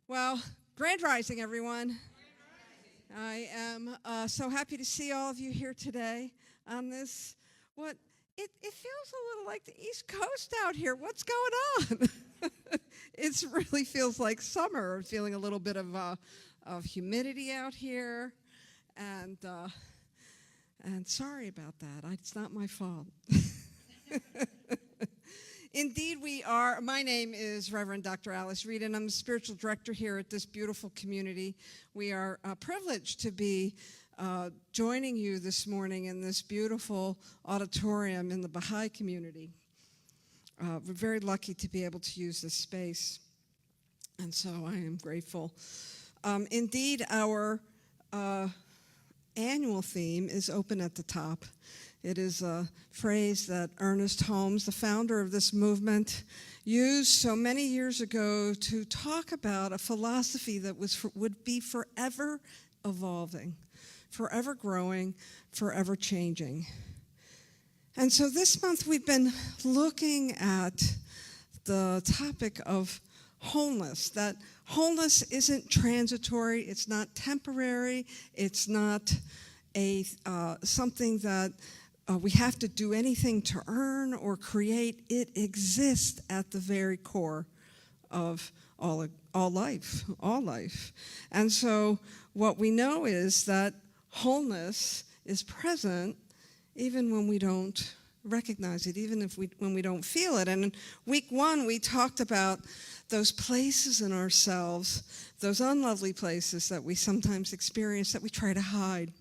Well, Grand Rising, everyone. I am so happy to see all of you here today on this, it feels a little like the East Coast out here. What's going on? It really feels like summer. I'm feeling a little bit of humidity out here, and sorry about that. It's not my fault. Indeed, we are. My name is Reverend Dr. Alice Reid, and I'm the spiritual director here at this beautiful community. We are privileged to be joining you this morning in this beautiful auditorium in the Baha'i community. We're very lucky to be able to use this space, and so I am grateful. Indeed, our annual theme is open at the top. It is a phrase that Ernest Holmes, the founder of this movement, used so many years ago to talk about a philosophy that would be forever evolving, forever growing, forever changing. And so this month we've been looking at the topic of wholeness, that wholeness isn't transitory, it's not temporary, it's not something that we have to do anything to earn or create. It exists at the very core of all life. And so what we know is that wholeness is present even when we don't recognize it, even when we don't feel it. And in week one, we talked about those places in ourselves, those unlovely places that we sometimes experience that we try to hide,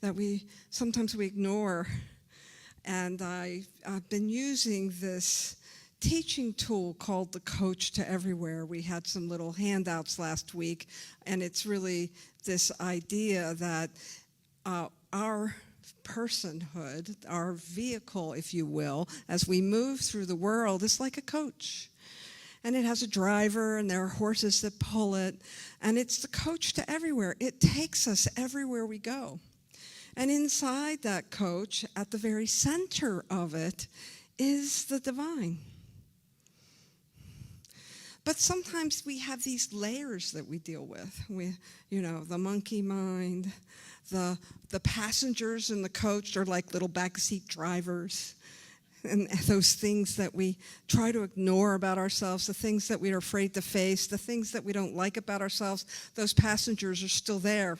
that sometimes we ignore. And I've been using this teaching tool called the Coach to Everywhere. We had some little handouts last week, and it's really this idea that our personhood, our vehicle, if you will, as we move through the world, is like a coach. And it has a driver, and there are horses that pull it, and it's the coach to everywhere. It takes us everywhere we go. And inside that coach, at the very center of it, is the divine. But sometimes we have these layers that we deal with. The monkey mind, the passengers in the coach are like little backseat drivers. And those things that we try to ignore about ourselves, the things that we are afraid to face, the things that we don't like about ourselves, those passengers are still there,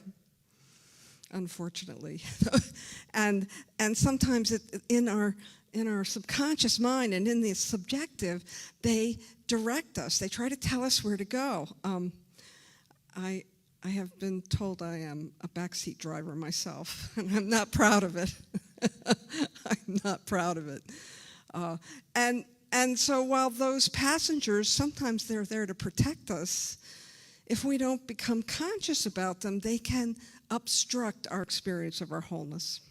unfortunately. and sometimes in our subconscious mind and in the subjective, they direct us. They try to tell us where to go. I have been told I am a backseat driver myself, and I'm not proud of it. I'm not proud of it. And so while those passengers, sometimes they're there to protect us, if we don't become conscious about them, they can obstruct our experience of our wholeness.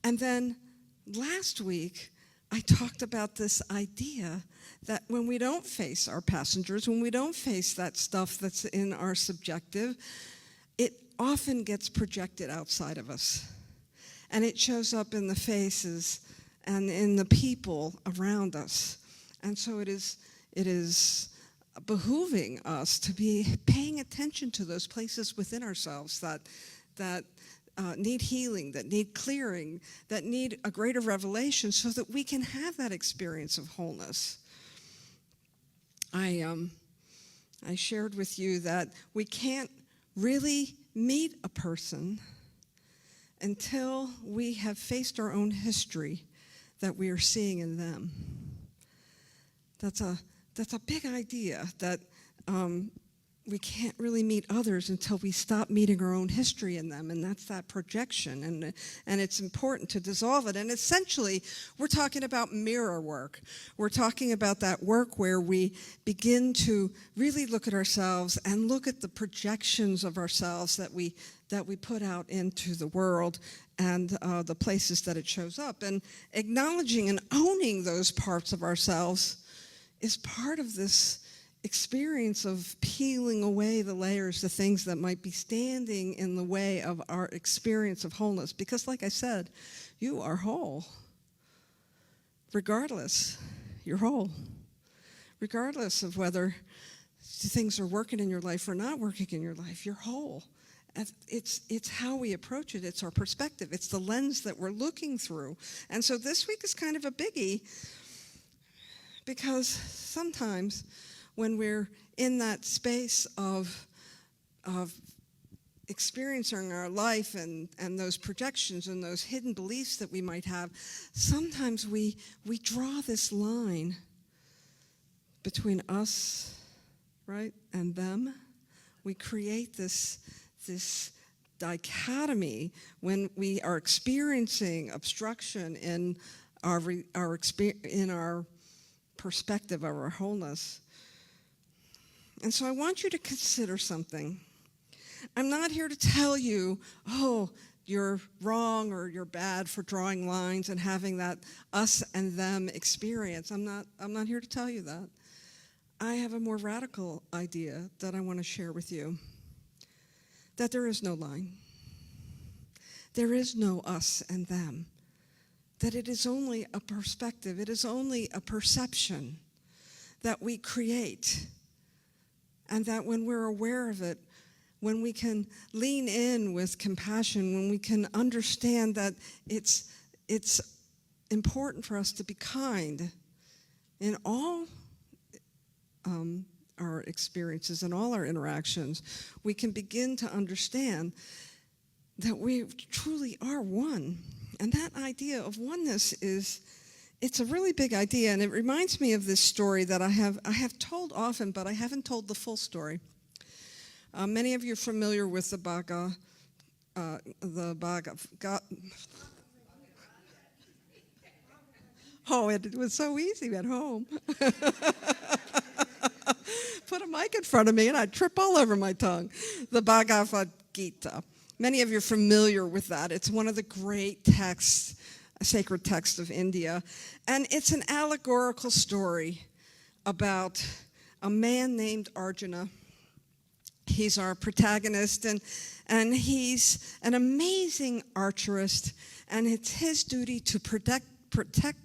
And then last week, I talked about this idea that when we don't face our passengers, when we don't face that stuff that's in our subjective, it often gets projected outside of us. And it shows up in the faces and in the people around us. And so it is behooving us to be paying attention to those places within ourselves that need healing, that need clearing, that need a greater revelation so that we can have that experience of wholeness. I shared with you that we can't really meet a person until we have faced our own history that we are seeing in them. That's a big idea, that we can't really meet others until we stop meeting our own history in them, and that's that projection, and it's important to dissolve it. And essentially, we're talking about mirror work. We're talking about that work where we begin to really look at ourselves and look at the projections of ourselves that we put out into the world and the places that it shows up. And acknowledging and owning those parts of ourselves is part of this experience of peeling away the layers, the things that might be standing in the way of our experience of wholeness. Because like I said, you are whole. Regardless, you're whole. Regardless of whether things are working in your life or not working in your life. You're whole. It's how we approach it. It's our perspective. It's the lens that we're looking through. And so this week is kind of a biggie, because sometimes when we're in that space of experiencing our life and those projections and those hidden beliefs that we might have, sometimes we draw this line between us, right, and them. We create this dichotomy when we are experiencing obstruction in our perspective of our wholeness. And so I want you to consider something. I'm not here to tell you, oh, you're wrong or you're bad for drawing lines and having that us and them experience. I'm not here to tell you that. I have a more radical idea that I want to share with you. That there is no line. There is no us and them. That it is only a perspective. It is only a perception that we create. And that when we're aware of it, when we can lean in with compassion, when we can understand that it's important for us to be kind in all our experiences and all our interactions, we can begin to understand that we truly are one. And that idea of oneness it's a really big idea, and it reminds me of this story that I have told often, but I haven't told the full story. Many of you are familiar with the Bhagavad. Oh, it was so easy at home. Put a mic in front of me and I'd trip all over my tongue. The Bhagavad Gita. Many of you are familiar with that. It's one of the great texts, sacred texts of India. And it's an allegorical story about a man named Arjuna. He's our protagonist, and he's an amazing archerist, and it's his duty to protect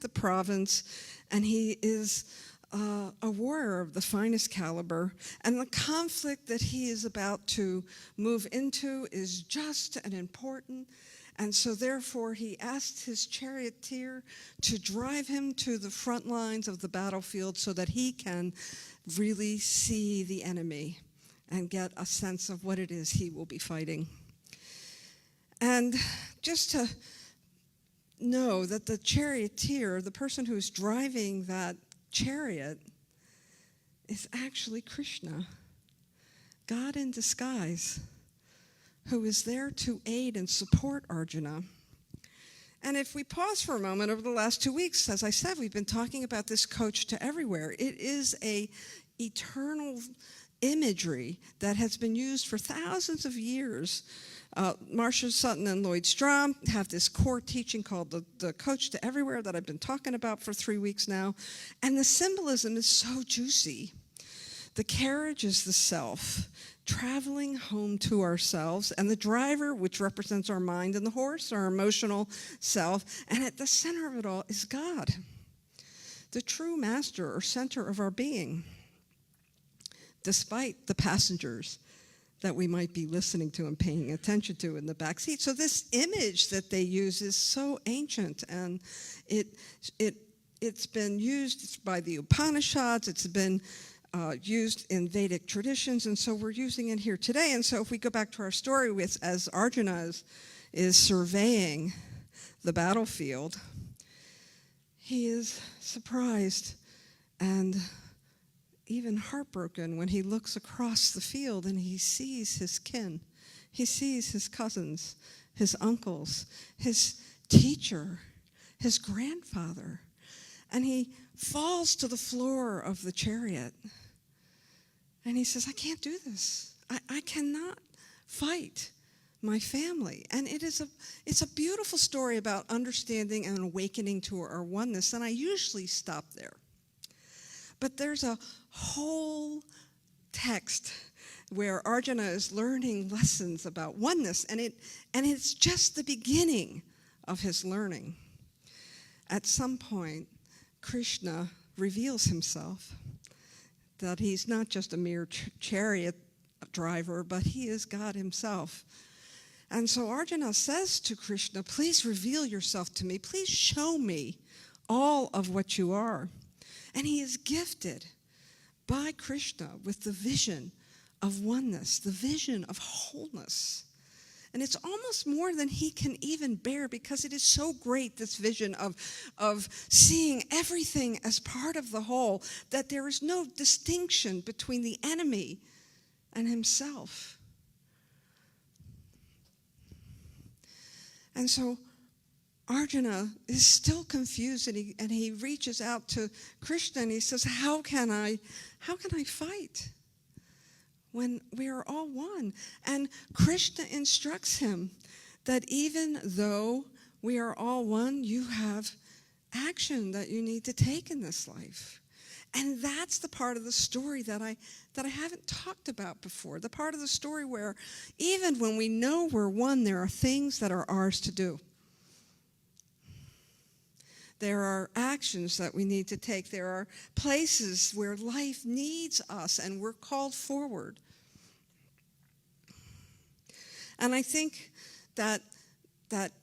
the province, and he is a warrior of the finest caliber, and the conflict that he is about to move into is just and important, and so therefore he asked his charioteer to drive him to the front lines of the battlefield so that he can really see the enemy and get a sense of what it is he will be fighting. And just to know that the charioteer, the person who's driving that chariot, is actually Krishna, God in disguise, who is there to aid and support Arjuna. And if we pause for a moment, over the last 2 weeks, as I said, we've been talking about this coach to everywhere. It is a eternal imagery that has been used for thousands of years. Marcia Sutton and Lloyd Strom have this core teaching called the Coach to Everywhere that I've been talking about for 3 weeks now. And the symbolism is so juicy. The carriage is the self, traveling home to ourselves, and the driver, which represents our mind, and the horse, our emotional self. And at the center of it all is God, the true master or center of our being, despite the passengers that we might be listening to and paying attention to in the back seat. So this image that they use is so ancient, and it's been used by the Upanishads. It's been used in Vedic traditions, and so we're using it here today. And so if we go back to our story, as Arjuna is surveying the battlefield, he is surprised and even heartbroken when he looks across the field and he sees his kin. He sees his cousins, his uncles, his teacher, his grandfather. And he falls to the floor of the chariot. And he says, I can't do this. I cannot fight my family. And it's a beautiful story about understanding and awakening to our oneness. And I usually stop there. But there's a whole text where Arjuna is learning lessons about oneness, and it's just the beginning of his learning. At some point, Krishna reveals himself that he's not just a mere chariot driver, but he is God himself. And so Arjuna says to Krishna, please reveal yourself to me. Please show me all of what you are. And he is gifted by Krishna with the vision of oneness, the vision of wholeness. And it's almost more than he can even bear, because it is so great, this vision of seeing everything as part of the whole, that there is no distinction between the enemy and himself. And so Arjuna is still confused, and he reaches out to Krishna and he says, how can I fight when we are all one? And Krishna instructs him that even though we are all one, you have action that you need to take in this life. And that's the part of the story that I haven't talked about before. The part of the story where even when we know we're one, there are things that are ours to do. There are actions that we need to take. There are places where life needs us and we're called forward. And I think that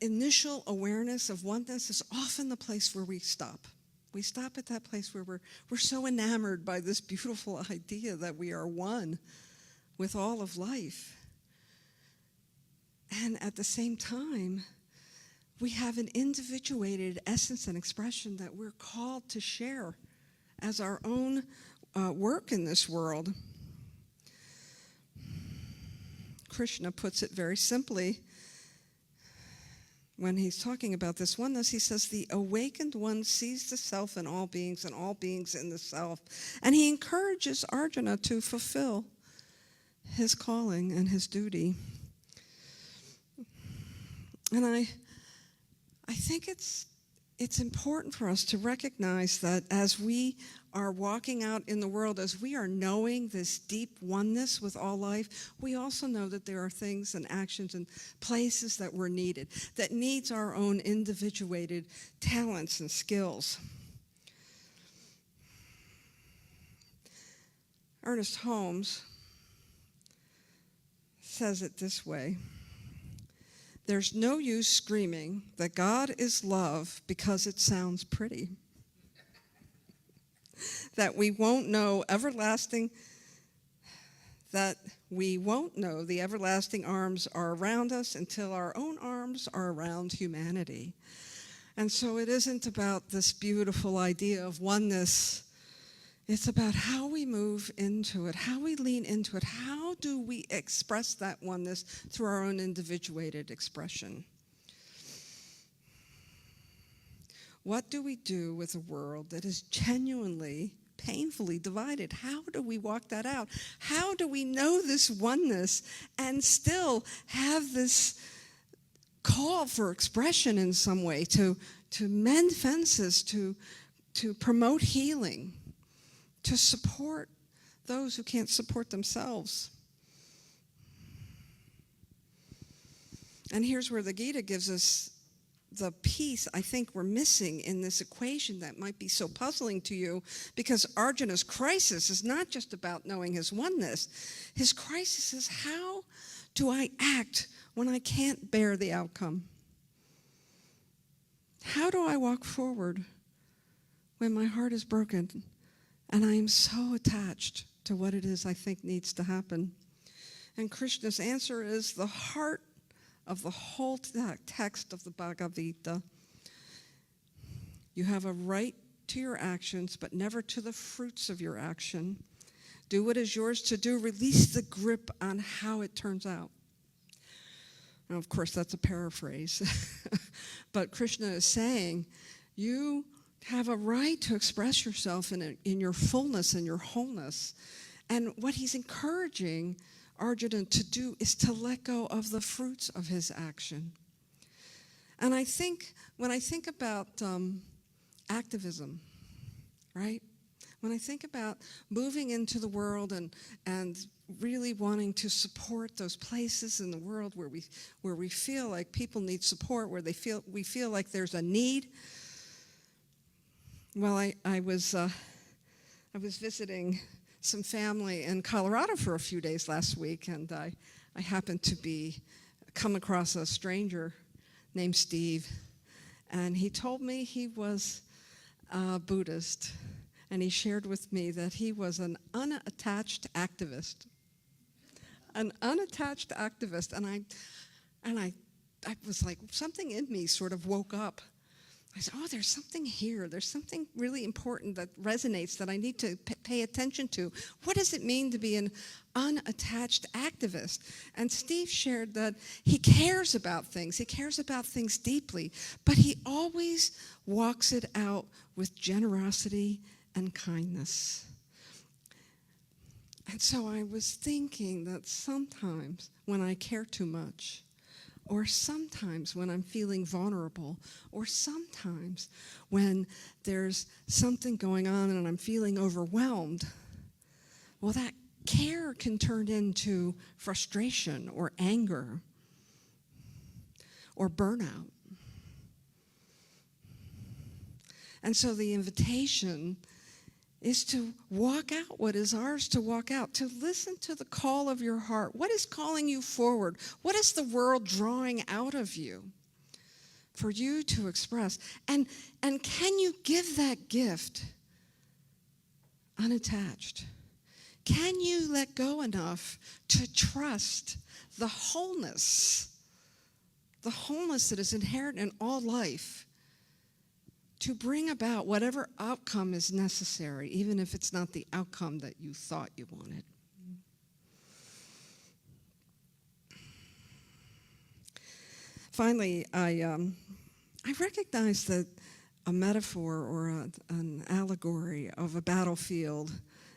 initial awareness of oneness is often the place where we stop. We stop at that place where we're so enamored by this beautiful idea that we are one with all of life. And at the same time, we have an individuated essence and expression that we're called to share as our own work in this world. Krishna puts it very simply when he's talking about this oneness. He says, the awakened one sees the self in all beings and all beings in the self. And he encourages Arjuna to fulfill his calling and his duty. And I think it's important for us to recognize that as we are walking out in the world, as we are knowing this deep oneness with all life, we also know that there are things and actions and places that we're needed, that needs our own individuated talents and skills. Ernest Holmes says it this way: there's no use screaming that God is love because it sounds pretty. That we won't know the everlasting arms are around us until our own arms are around humanity. And so it isn't about this beautiful idea of oneness. It's about how we move into it, how we lean into it. How do we express that oneness through our own individuated expression? What do we do with a world that is genuinely, painfully divided? How do we walk that out? How do we know this oneness and still have this call for expression in some way, to mend fences, to promote healing, to support those who can't support themselves? And here's where the Gita gives us the piece I think we're missing in this equation that might be so puzzling to you, because Arjuna's crisis is not just about knowing his oneness. His crisis is, how do I act when I can't bear the outcome? How do I walk forward when my heart is broken and I am so attached to what it is I think needs to happen? And Krishna's answer is the heart of the whole text of the Bhagavad Gita. You have a right to your actions, but never to the fruits of your action. Do what is yours to do. Release the grip on how it turns out. Now, of course, that's a paraphrase. But Krishna is saying, you have a right to express yourself in your fullness and your wholeness. And what he's encouraging Arjuna to do is to let go of the fruits of his action. And I think, when I think about activism, right? When I think about moving into the world and really wanting to support those places in the world where we feel like people need support, where we feel like there's a need. Well, I was visiting some family in Colorado for a few days last week, and I happened to come across a stranger named Steve, and he told me he was a Buddhist, and he shared with me that he was an unattached activist. An unattached activist, and I was like, something in me sort of woke up. I said, oh, there's something here. There's something really important that resonates that I need to pay attention to. What does it mean to be an unattached activist? And Steve shared that he cares about things. He cares about things deeply, but he always walks it out with generosity and kindness. And so I was thinking that sometimes when I care too much, or sometimes when I'm feeling vulnerable, or sometimes when there's something going on and I'm feeling overwhelmed, well, that care can turn into frustration or anger or burnout. And so the invitation is to walk out what is ours to walk out, to listen to the call of your heart. What is calling you forward? What is the world drawing out of you for you to express? And can you give that gift unattached? Can you let go enough to trust the wholeness that is inherent in all life, to bring about whatever outcome is necessary, even if it's not the outcome that you thought you wanted? Finally, I recognize that a metaphor or an allegory of a battlefield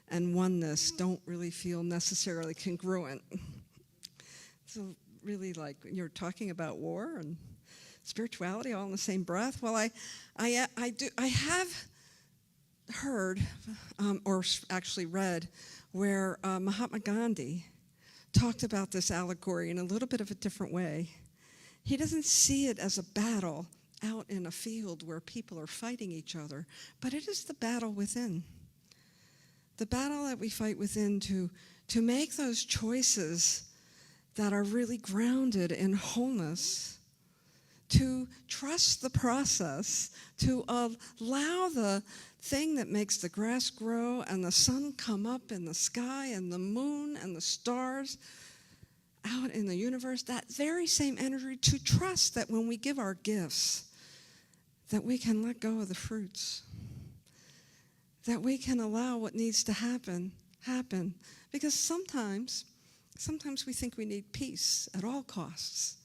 and oneness don't really feel necessarily congruent. So really, like, you're talking about war and spirituality all in the same breath. Well, I have heard or actually read where Mahatma Gandhi talked about this allegory in a little bit of a different way. He doesn't see it as a battle out in a field where people are fighting each other, but it is the battle within. The battle that we fight within to make those choices that are really grounded in wholeness, to trust the process, to allow the thing that makes the grass grow and the sun come up in the sky and the moon and the stars out in the universe, that very same energy, to trust that when we give our gifts, that we can let go of the fruits, that we can allow what needs to happen. Because sometimes we think we need peace at all costs.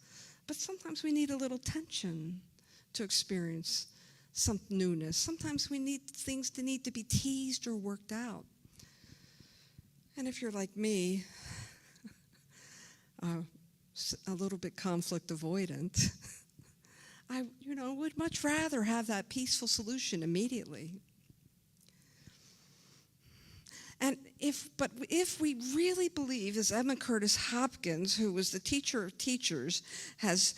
But sometimes we need a little tension to experience some newness. Sometimes we need things to need to be teased or worked out. And if you're like me, a little bit conflict avoidant, I would much rather have that peaceful solution immediately. And if we really believe, as Edmund Curtis Hopkins, who was the teacher of teachers, has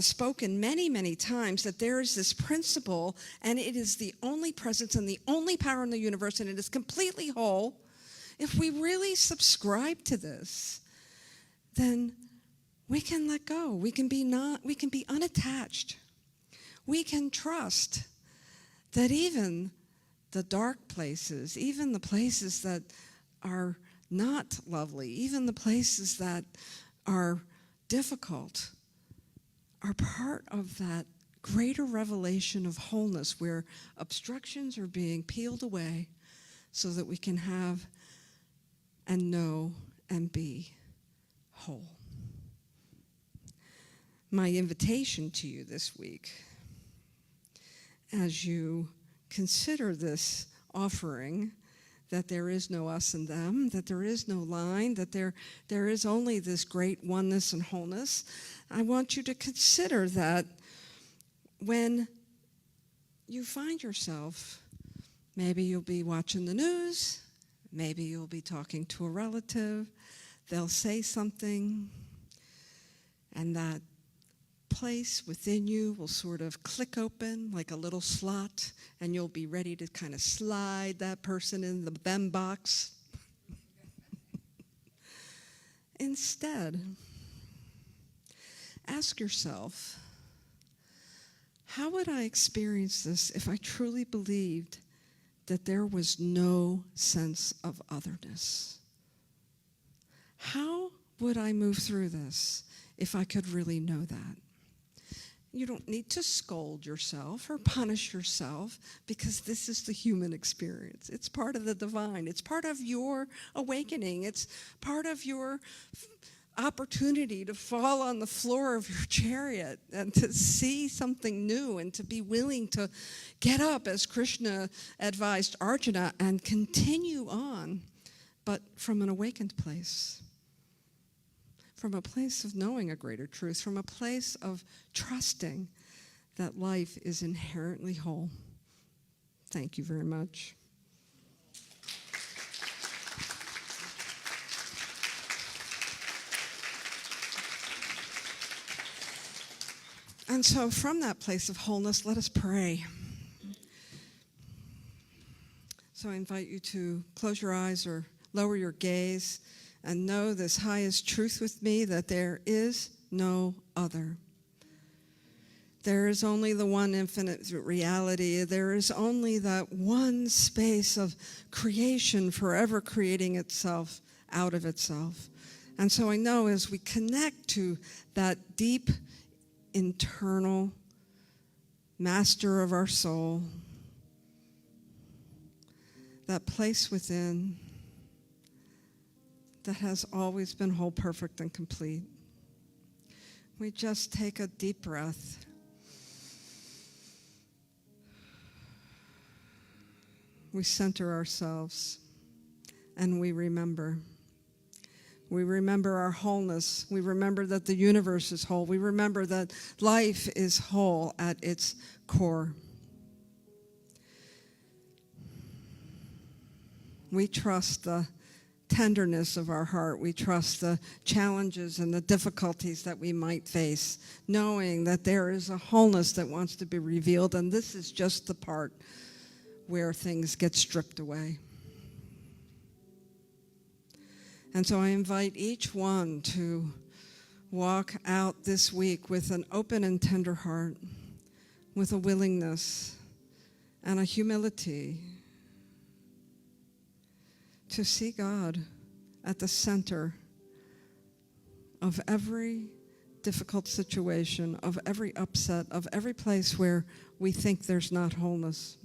spoken many, many times, that there is this principle, and it is the only presence and the only power in the universe, and it is completely whole. If we really subscribe to this, then we can let go. We can be unattached. We can trust that even the dark places, even the places that are not lovely, even the places that are difficult, are part of that greater revelation of wholeness, where obstructions are being peeled away so that we can have and know and be whole. My invitation to you this week, as you consider this offering, that there is no us and them, that there is no line, that there is only this great oneness and wholeness, I want you to consider that when you find yourself, maybe you'll be watching the news, maybe you'll be talking to a relative, they'll say something, and that place within you will sort of click open like a little slot, and you'll be ready to kind of slide that person in the them box. Instead, ask yourself, how would I experience this if I truly believed that there was no sense of otherness? How would I move through this if I could really know that? You don't need to scold yourself or punish yourself, because this is the human experience. It's part of the divine. It's part of your awakening. It's part of your opportunity to fall on the floor of your chariot and to see something new and to be willing to get up, as Krishna advised Arjuna, and continue on, but from an awakened place. From a place of knowing a greater truth, from a place of trusting that life is inherently whole. Thank you very much. And so from that place of wholeness, let us pray. So I invite you to close your eyes or lower your gaze and know this highest truth with me, that there is no other. There is only the one infinite reality. There is only that one space of creation forever creating itself out of itself. And so I know as we connect to that deep internal master of our soul, that place within that has always been whole, perfect, and complete. We just take a deep breath. We center ourselves, and we remember. We remember our wholeness. We remember that the universe is whole. We remember that life is whole at its core. We trust the tenderness of our heart. We trust the challenges and the difficulties that we might face, knowing that there is a wholeness that wants to be revealed, and this is just the part where things get stripped away. And so I invite each one to walk out this week with an open and tender heart, with a willingness and a humility to see God at the center of every difficult situation, of every upset, of every place where we think there's not wholeness.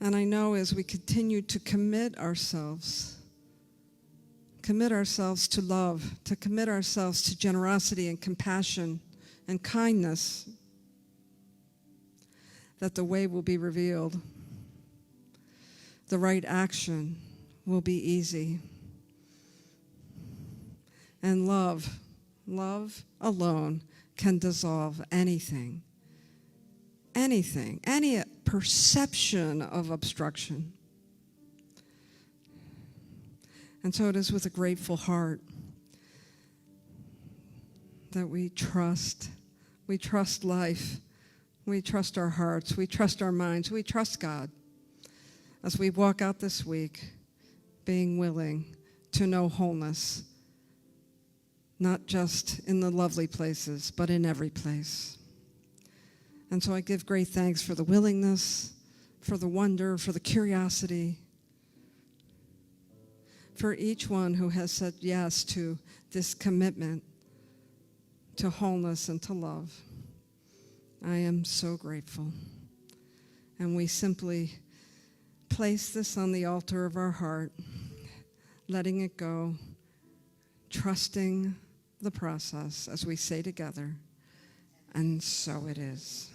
And I know as we continue to commit ourselves to love, to commit ourselves to generosity and compassion and kindness, that the way will be revealed. The right action will be easy. And love alone can dissolve anything, any perception of obstruction. And so it is with a grateful heart that we trust life, we trust our hearts, we trust our minds, we trust God. As we walk out this week, being willing to know wholeness, not just in the lovely places, but in every place. And so I give great thanks for the willingness, for the wonder, for the curiosity, for each one who has said yes to this commitment to wholeness and to love. I am so grateful. And we simply place this on the altar of our heart, letting it go, trusting the process as we say together, and so it is.